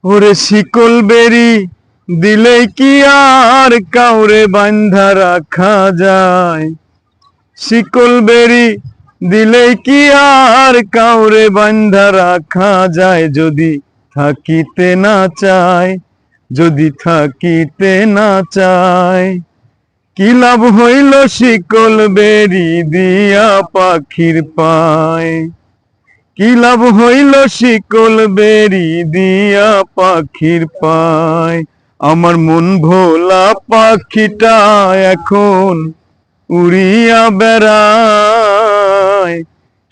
ওরে শিকল বেরি দিলে কি আর কাউরে বান্ধা রাখা যায়? শিকল বেরি দিলে কি আর কাউরে বান্ধা রাখা যায়? যদি থাকিতে না চায়, যদি থাকিতে না চায়, কি লাভ হইল শিকল বেরি দিয়া পাখির পায়? কি লাভ হইল শিকল বেরি দিয়া পাখির পায়? আমার মন ভোলা পাখিটা এখন উড়িয়া বেড়ায়।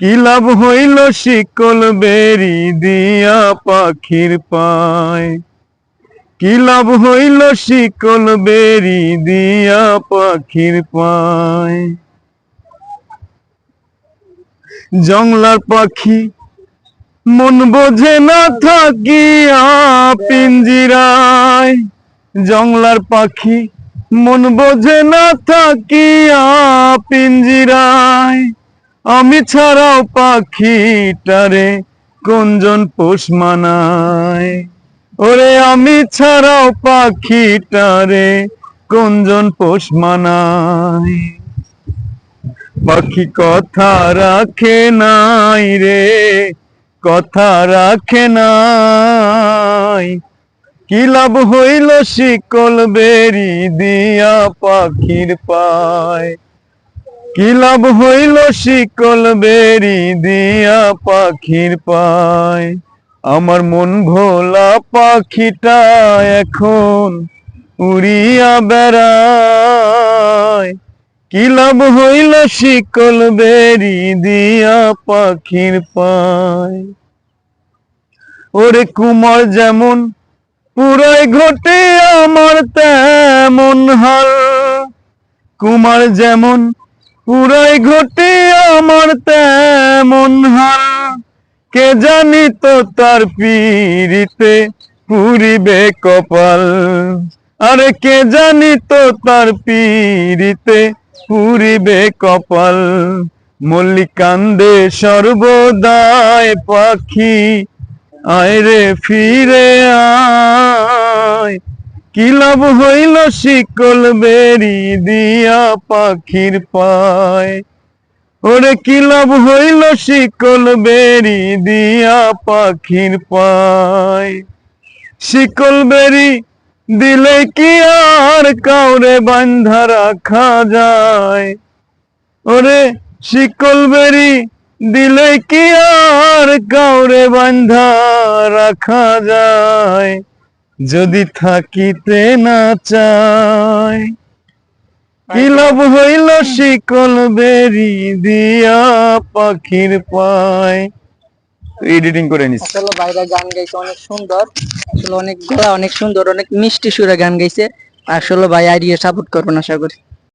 কি লাভ হইল শিকল বেরি দিয়া পাখির পায়? কি লাভ হইল শিকল বেরি দিয়া পাখির পায়? জংলার পাখি মন বোঝে না থাকিয়া পিঞ্জিরায়। জংলার পাখি মন বোঝে না থাকিয়া পিঞ্জিরায়। আমি ছাড়াও পাখিটারে কোনজন পোষ মানায়? ওরে আমি ছাড়াও পাখিটারে কোনজন পোষ মানায়? পাখি কথা রাখে নাই রে, কথা রাখে নাই। কি লাভ হইল শিকল বেরি দিয়া পাখির পায়? কি লাভ হইল শিকল বেরি দিয়া পাখির পায়? আমার মন ভোলা পাখিটা এখন উড়িয়া বেড়ায়। কি লাভ হইল শিকল বেরি দিয়া পাখির পায়? ওরে কুমার যেমন পুরাই ঘটে আমার তেমন হাল। কুমার যেমন পুরাই ঘটে আমার তেমন হাল। কে জানি তো তার পিরিতে পুরিবে কপাল। আরে কে জানি তো তার পিরিতে পুরিবে কপাল। মল্লিকান্দে সর্বদাই পাখি আয় রে ফিরে আয়। কি লাভ হইল শিকল বেরি দিয়া পাখির পায়? ওরে কি লাভ হইল শিকল বেরি দিয়া পাখির পায়? শিকল বেরি দিলে কি আর কাউরে বান্ধা রাখা যায়? ওরে শিকল বেরি দিলে কি আর কাউরে বান্ধা রাখা যায়? যদি থাকিতে না চায়, কি লাভ হইল শিকল বেরি দিয়া পাখির পায়? এডিটিং করে নিস। আসলে ভাইরা গান গাইছে অনেক সুন্দর, আসলে অনেক গলা অনেক সুন্দর, অনেক মিষ্টি সুরে গান গাইছে। আসলে ভাই আইডিয়া সাপোর্ট করবেন আশা করি।